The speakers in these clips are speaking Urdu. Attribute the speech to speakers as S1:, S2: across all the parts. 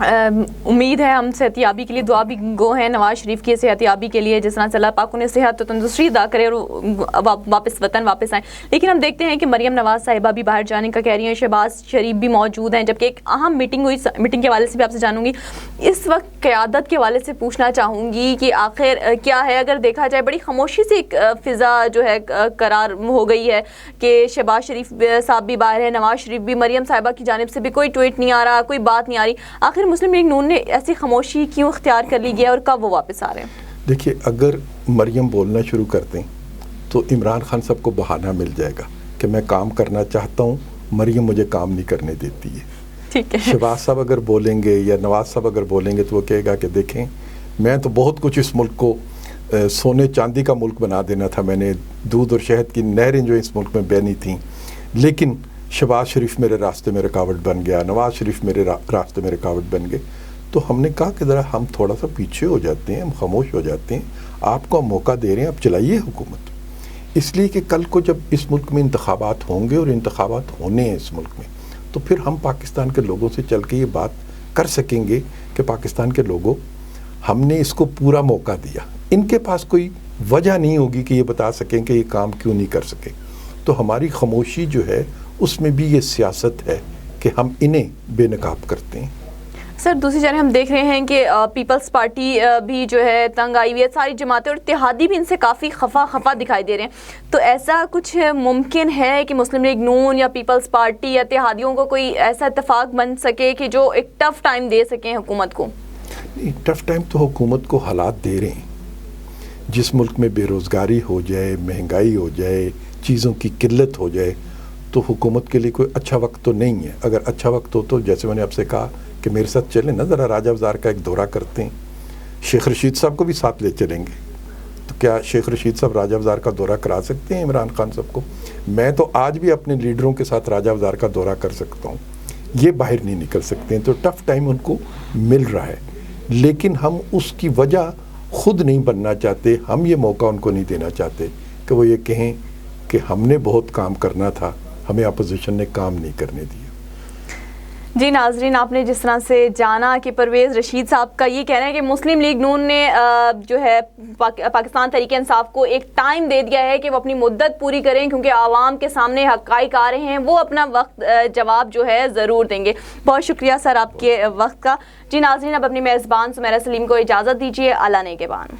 S1: امید ہے ہم صحت یابی کے لیے دعا بھی گو ہیں نواز شریف کی صحت یابی کے لیے، جس طرح سے اللہ پاک انہیں صحت و تندرستی عطا کرے اور واپس وطن واپس آئیں. لیکن ہم دیکھتے ہیں کہ مریم نواز صاحبہ بھی باہر جانے کا کہہ رہی ہیں، شہباز شریف بھی موجود ہیں، جبکہ ایک اہم میٹنگ ہوئی. میٹنگ کے حوالے سے بھی آپ سے جانوں گی. اس وقت قیادت کے حوالے سے پوچھنا چاہوں گی کہ آخر کیا ہے، اگر دیکھا جائے بڑی خاموشی سے ایک فضا جو ہے قرار ہو گئی ہے کہ شہباز شریف صاحب بھی باہر ہے، نواز شریف بھی، مریم صاحبہ کی جانب سے بھی کوئی ٹویٹ نہیں آ رہا، کوئی بات نہیں آ رہی. آخر مسلم لیگ نون نے ایسی خاموشی کیوں اختیار کر لی گیا اور کب وہ واپس آ رہے ہیں؟
S2: دیکھیے، اگر مریم بولنا شروع کر دیں تو عمران خان سب کو بہانہ مل جائے گا کہ میں کام کرنا چاہتا ہوں، مریم مجھے کام نہیں کرنے دیتی ہے.
S1: ٹھیک ہے.
S2: شہباز صاحب اگر بولیں گے یا نواز صاحب اگر بولیں گے تو وہ کہے گا کہ دیکھیں میں تو بہت کچھ اس ملک کو سونے چاندی کا ملک بنا دینا تھا، میں نے دودھ اور شہد کی نہریں جو اس ملک میں بہنی تھیں، لیکن شہباز شریف میرے راستے میں رکاوٹ بن گیا، نواز شریف میرے راستے میں رکاوٹ بن گئے. تو ہم نے کہا کہ ذرا ہم تھوڑا سا پیچھے ہو جاتے ہیں، ہم خاموش ہو جاتے ہیں، آپ کو ہم موقع دے رہے ہیں، آپ چلائیے حکومت. اس لیے کہ کل کو جب اس ملک میں انتخابات ہوں گے اور انتخابات ہونے ہیں اس ملک میں، تو پھر ہم پاکستان کے لوگوں سے چل کے یہ بات کر سکیں گے کہ پاکستان کے لوگوں ہم نے اس کو پورا موقع دیا. ان کے پاس کوئی وجہ نہیں ہوگی کہ یہ بتا سکیں کہ یہ کام کیوں نہیں کر سکے. تو ہماری خاموشی جو ہے اس میں بھی یہ سیاست ہے کہ ہم انہیں بے نقاب کرتے ہیں.
S1: سر دوسری جانب ہم دیکھ رہے ہیں کہ پیپلز پارٹی بھی جو ہے تنگ آئی ہوئی ہے، ساری جماعتیں اور اتحادی بھی ان سے کافی خفا دکھائی دے رہے ہیں. تو ایسا کچھ ممکن ہے کہ مسلم لیگ نون یا پیپلز پارٹی یا اتحادیوں کو کوئی ایسا اتفاق بن سکے کہ جو ایک ٹف ٹائم دے سکیں حکومت کو؟
S2: ٹف ٹائم تو حکومت کو حالات دے رہے ہیں. جس ملک میں بے روزگاری ہو جائے، مہنگائی ہو جائے، چیزوں کی قلت ہو جائے، تو حکومت کے لیے کوئی اچھا وقت تو نہیں ہے. اگر اچھا وقت ہو تو جیسے میں نے آپ سے کہا کہ میرے ساتھ چلیں نا، ذرا راجہ بازار کا ایک دورہ کرتے ہیں، شیخ رشید صاحب کو بھی ساتھ لے چلیں گے. تو کیا شیخ رشید صاحب راجہ بازار کا دورہ کرا سکتے ہیں عمران خان صاحب کو؟ میں تو آج بھی اپنے لیڈروں کے ساتھ راجہ بازار کا دورہ کر سکتا ہوں. یہ باہر نہیں نکل سکتے ہیں. تو ٹف ٹائم ان کو مل رہا ہے، لیکن ہم اس کی وجہ خود نہیں بننا چاہتے. ہم یہ موقع ان کو نہیں دینا چاہتے کہ وہ یہ کہیں کہ ہم نے بہت کام کرنا تھا، ہمیں اپوزیشن نے کام نہیں کرنے دیا.
S1: جی ناظرین، آپ نے جس طرح سے جانا کہ پرویز رشید صاحب کا یہ کہنا ہے کہ مسلم لیگ نون نے جو ہے پاکستان تحریک انصاف کو ایک ٹائم دے دیا ہے کہ وہ اپنی مدت پوری کریں، کیونکہ عوام کے سامنے حقائق آ رہے ہیں، وہ اپنا وقت جواب جو ہے ضرور دیں گے. بہت شکریہ سر آپ کے وقت کا. جی ناظرین، اب اپنی میزبان سمیرہ سلیم کو اجازت دیجیے. اعلیٰ نگہبان.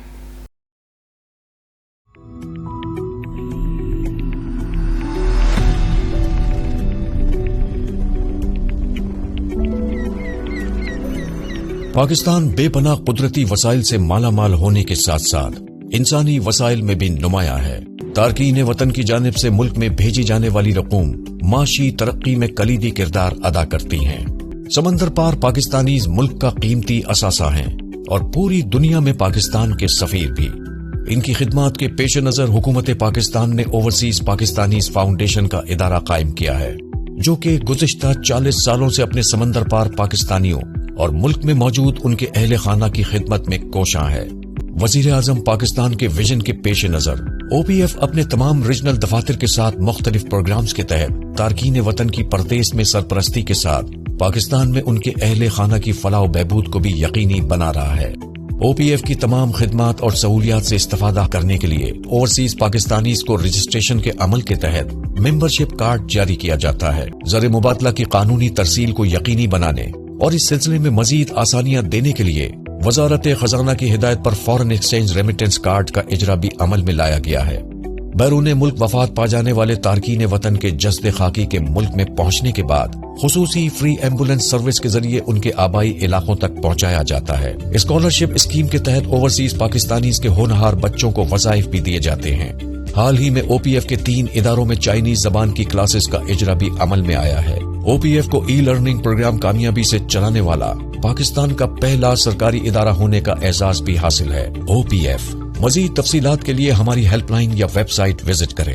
S3: پاکستان بے پناہ قدرتی وسائل سے مالا مال ہونے کے ساتھ ساتھ انسانی وسائل میں بھی نمایاں ہے. تارکین وطن کی جانب سے ملک میں بھیجی جانے والی رقوم معاشی ترقی میں کلیدی کردار ادا کرتی ہیں. سمندر پار پاکستانیز ملک کا قیمتی اثاثہ ہیں اور پوری دنیا میں پاکستان کے سفیر بھی. ان کی خدمات کے پیش نظر حکومت پاکستان نے اوورسیز پاکستانیز فاؤنڈیشن کا ادارہ قائم کیا ہے، جو کہ گزشتہ 40 سالوں سے اپنے سمندر پار پاکستانیوں اور ملک میں موجود ان کے اہل خانہ کی خدمت میں کوشاں ہے. وزیر اعظم پاکستان کے ویژن کے پیش نظر او پی ایف اپنے تمام ریجنل دفاتر کے ساتھ مختلف پروگرامز کے تحت تارکین وطن کی پردیس میں سرپرستی کے ساتھ پاکستان میں ان کے اہل خانہ کی فلاح و بہبود کو بھی یقینی بنا رہا ہے. او پی ایف کی تمام خدمات اور سہولیات سے استفادہ کرنے کے لیے اوورسیز پاکستانیز کو رجسٹریشن کے عمل کے تحت ممبرشپ کارڈ جاری کیا جاتا ہے. زر مبادلہ کی قانونی ترسیل کو یقینی بنانے اور اس سلسلے میں مزید آسانیاں دینے کے لیے وزارت خزانہ کی ہدایت پر فورن ایکسچینج ریمیٹنس کارڈ کا اجرا بھی عمل میں لایا گیا ہے. بیرون ملک وفات پا جانے والے تارکین وطن کے جسد خاکی کے ملک میں پہنچنے کے بعد خصوصی فری ایمبولینس سروس کے ذریعے ان کے آبائی علاقوں تک پہنچایا جاتا ہے. اسکالرشپ اسکیم کے تحت اوورسیز پاکستانیز کے ہونہار بچوں کو وظائف بھی دیے جاتے ہیں. حال ہی میں او پی ایف کے 3 اداروں میں چائنیز زبان کی کلاسز کا اجرا بھی عمل میں آیا ہے. او پی ایف کو ای لرننگ پروگرام کامیابی سے چلانے والا پاکستان کا پہلا سرکاری ادارہ ہونے کا اعزاز بھی حاصل ہے. او پی ایف. مزید تفصیلات کے لیے ہماری ہیلپ لائن یا ویب سائٹ وزٹ کریں.